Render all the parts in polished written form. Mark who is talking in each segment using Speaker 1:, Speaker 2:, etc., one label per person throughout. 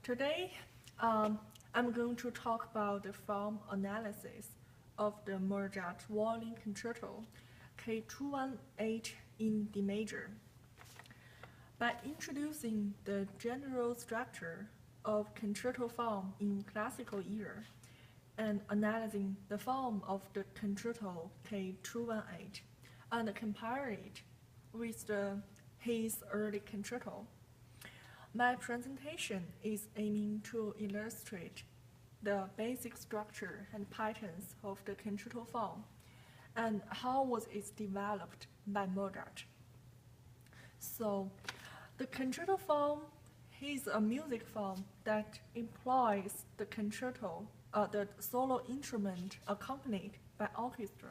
Speaker 1: Today, I'm going to talk about the form analysis of the Mozart Violin Concerto K218 in D major. By introducing the general structure of concerto form in classical era and analyzing the form of the concerto K218 and compare it with his early concerto, my presentation is aiming to illustrate the basic structure and patterns of the concerto form and how was it developed by Mozart. So, the concerto form is a music form that employs the concerto, the solo instrument accompanied by orchestra.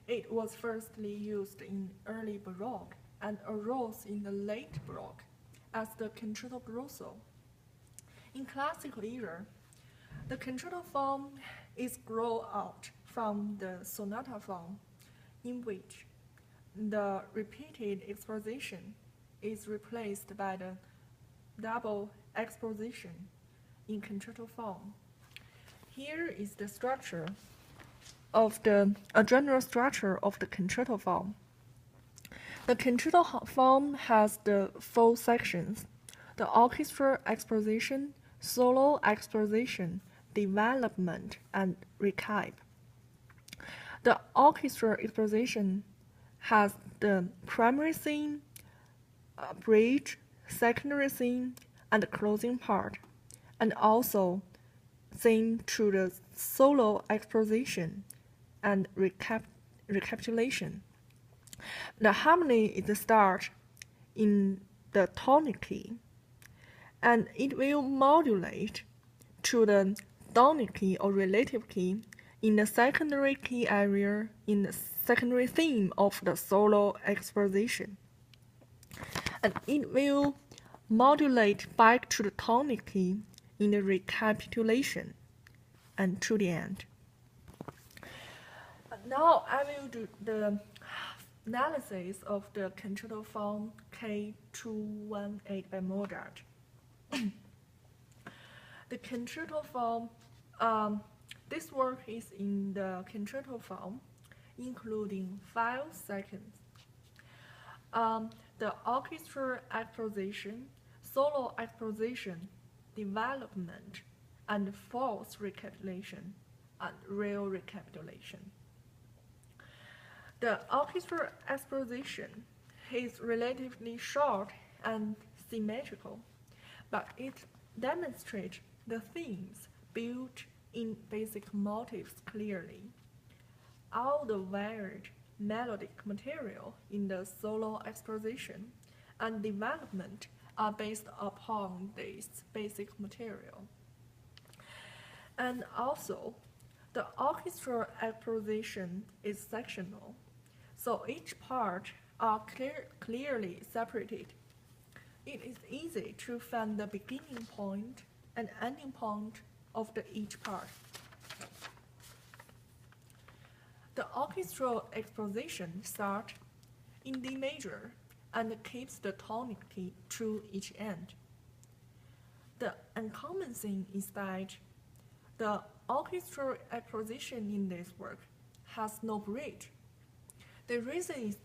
Speaker 1: It was firstly used in early Baroque and arose in the late Baroque as the concerto grosso. In classical era, the concerto form is grown out from the sonata form, in which the repeated exposition is replaced by the double exposition in concerto form. Here is the structure of a general structure of the concerto form. The concerto form has the four sections: the orchestra exposition, solo exposition, development, and recap. The orchestra exposition has the primary theme, bridge, secondary theme, and closing part, and also theme to the solo exposition and recapitulation. The harmony is the start in the tonic key, and it will modulate to the tonic key or relative key in the secondary key area in the secondary theme of the solo exposition. And it will modulate back to the tonic key in the recapitulation and to the end. Now I will do the analysis of the concerto form K218 by Mozart. The concerto form, this work is in the concerto form, including 5 seconds. The orchestra exposition, solo exposition, development, and false recapitulation, and real recapitulation. The orchestra exposition is relatively short and symmetrical, but it demonstrates the themes built in basic motifs clearly. All the varied melodic material in the solo exposition and development are based upon this basic material. And also, the orchestra exposition is sectional, so each part are clearly separated. It is easy to find the beginning point and ending point of each part. The orchestral exposition starts in D major and keeps the tonic key to each end. The uncommon thing is that the orchestral exposition in this work has no bridge. The reason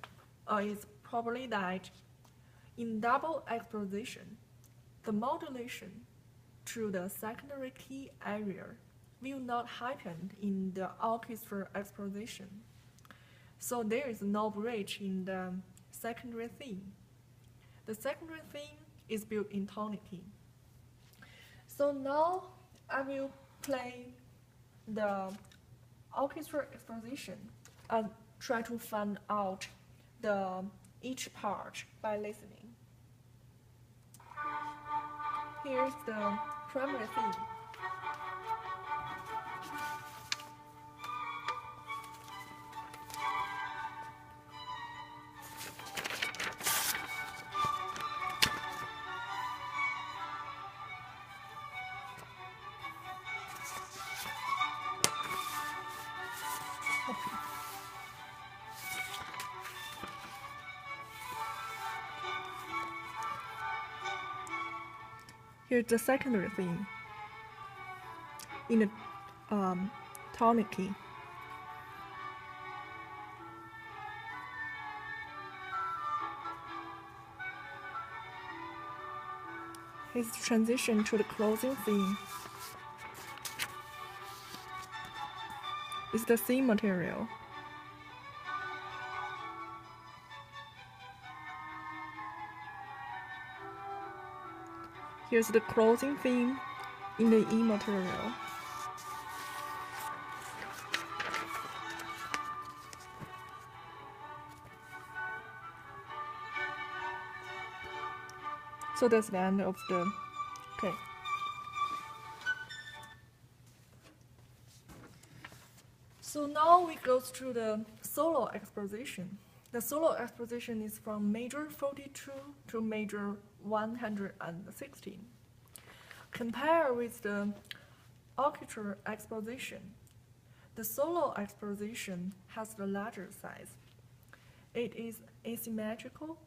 Speaker 1: is probably that in double exposition, the modulation to the secondary key area will not happen in the orchestra exposition. So there is no bridge in the secondary theme. The secondary theme is built in tonic key. So now I will play the orchestra exposition and try to find out each part by listening. Here's the primary theme. Here's the secondary theme in the tonic key. Here's the transition to the closing theme. It's the C material. Here's the closing theme in the E material. So that's the end of the, okay. So now we go through the solo exposition. The solo exposition is from major 42 to major 116. Compare with the orchestra exposition. The solo exposition has the larger size. It is asymmetrical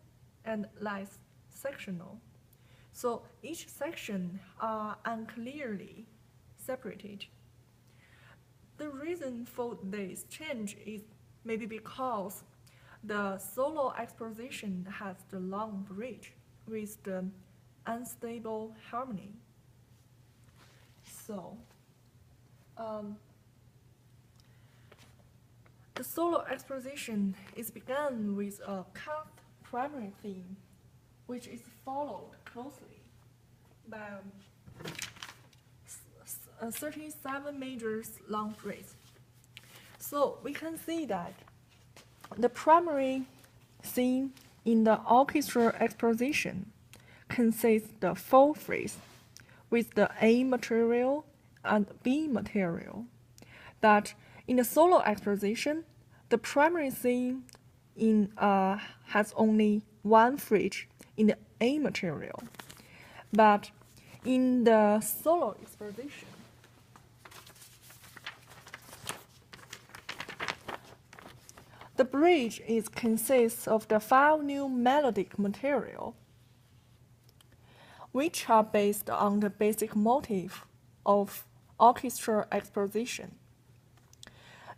Speaker 1: and less sectional. So each section are unclearly separated. The reason for this change is maybe because the solo exposition has the long bridge with the unstable harmony. So, the solo exposition is begun with a cut primary theme, which is followed closely by 37 majors long phrase. So we can see that the primary theme in the orchestra exposition consists the 4 phrases with the A material and B material. But in the solo exposition, the primary theme has only 1 phrase in the A material. But in the solo exposition, the bridge consists of the 5 new melodic material, which are based on the basic motif of orchestra exposition.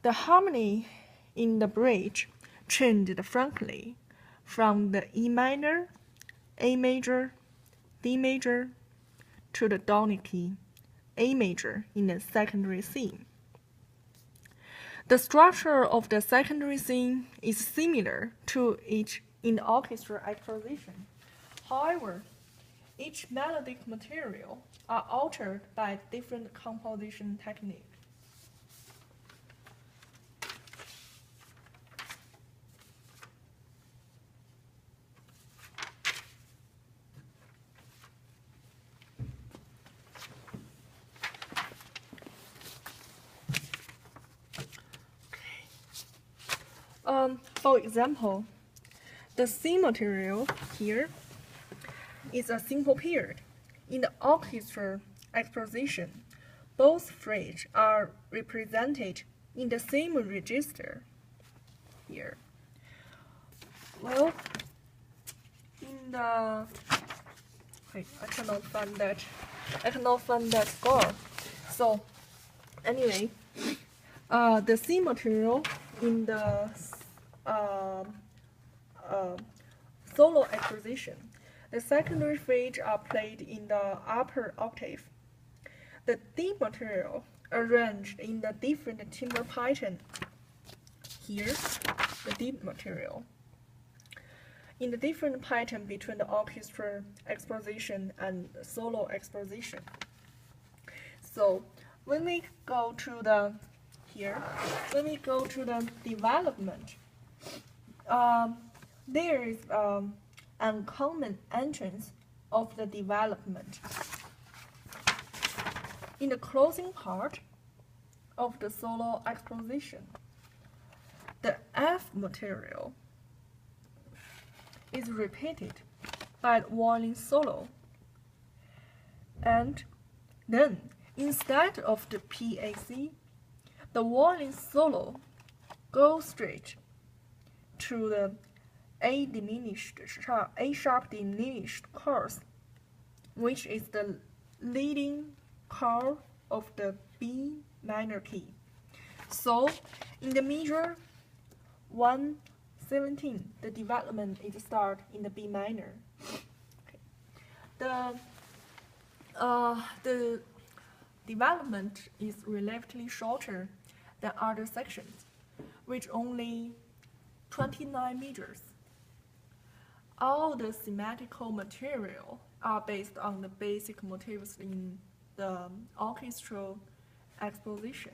Speaker 1: The harmony in the bridge changed frankly from the E minor, A major, D major to the tonic key, A major in the secondary theme. The structure of the secondary theme is similar to it in the orchestra exposition. However, each melodic material are altered by different composition technique. For example, the C material here is a simple period. In the orchestra exposition, both phrases are represented in the same register here. Well, in the wait, I cannot find that score. So anyway, the C material in the solo exposition, the secondary phrases are played in the upper octave. The D material arranged in the different timbre pattern. Here, the D material in the different pattern between the orchestra exposition and solo exposition. So when we go to the development, there is uncommon entrance of the development. In the closing part of the solo exposition, the F material is repeated by the violin solo, and then instead of the PAC, the violin solo goes straight to the A sharp diminished chorus, which is the leading chord of the B minor key. So, in the measure 117, the development is start in the B minor. Okay. The development is relatively shorter than other sections, which only 29 meters. All the thematical material are based on the basic motifs in the orchestral exposition.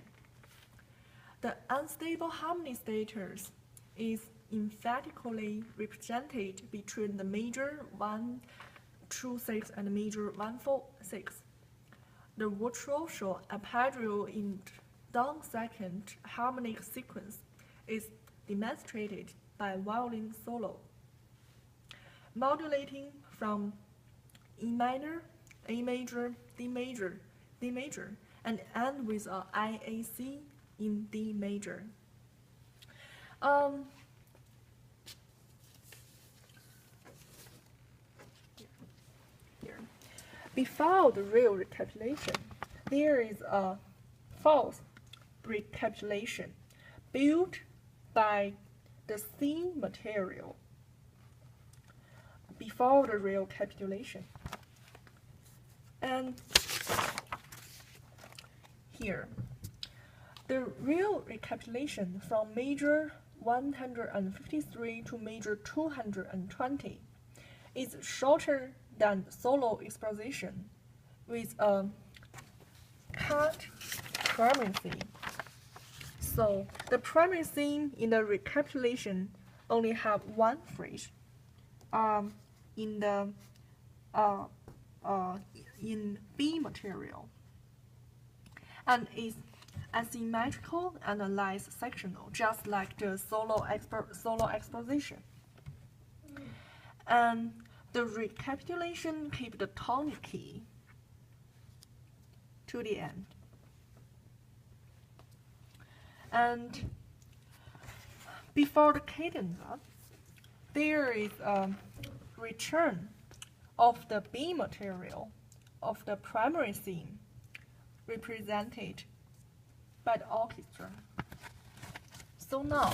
Speaker 1: The unstable harmony status is emphatically represented between the major 126 and major 146. The virtuoso arpeggio in down-second harmonic sequence is demonstrated by violin solo, modulating from E minor, A major, D major, D major, and end with a IAC in D major. Here. Before the real recapitulation, there is a false recapitulation built by the C material before the real capitulation. And here, the real recapitulation from major 153 to major 220 is shorter than the solo exposition with a cut primary theme. So the primary theme in the recapitulation only have one phrase in B material, and is asymmetrical and less sectional, just like the solo exposition. And the recapitulation keep the tonic key to the end. And before the cadenza, there is a return of the B material of the primary theme represented by the orchestra. So now,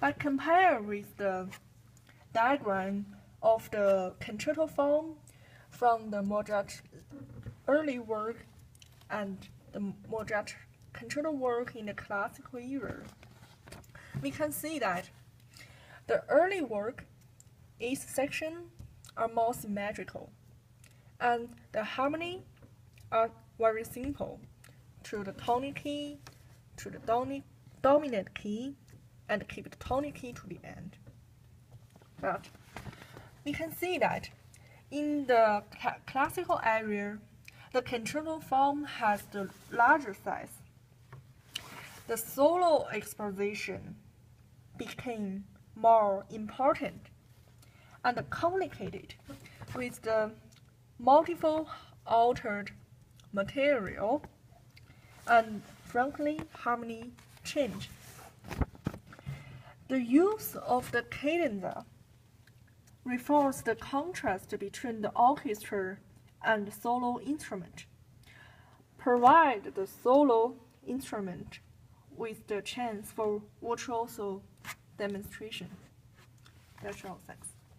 Speaker 1: by compare with the diagram of the concerto form from the Mozart early work and the Mozart concerto work in the classical era, we can see that the early work, each section are more symmetrical, and the harmony are very simple, to the tonic key, to the dominant key, and keep the tonic key to the end. But we can see that in the classical area, the concerto form has the larger size. The solo exposition became more important and complicated with the multiple altered material, and frankly, harmony changed. The use of the cadenza refers the contrast between the orchestra and solo instrument, provide the solo instrument with the chance for virtuoso demonstration. That's all, thanks.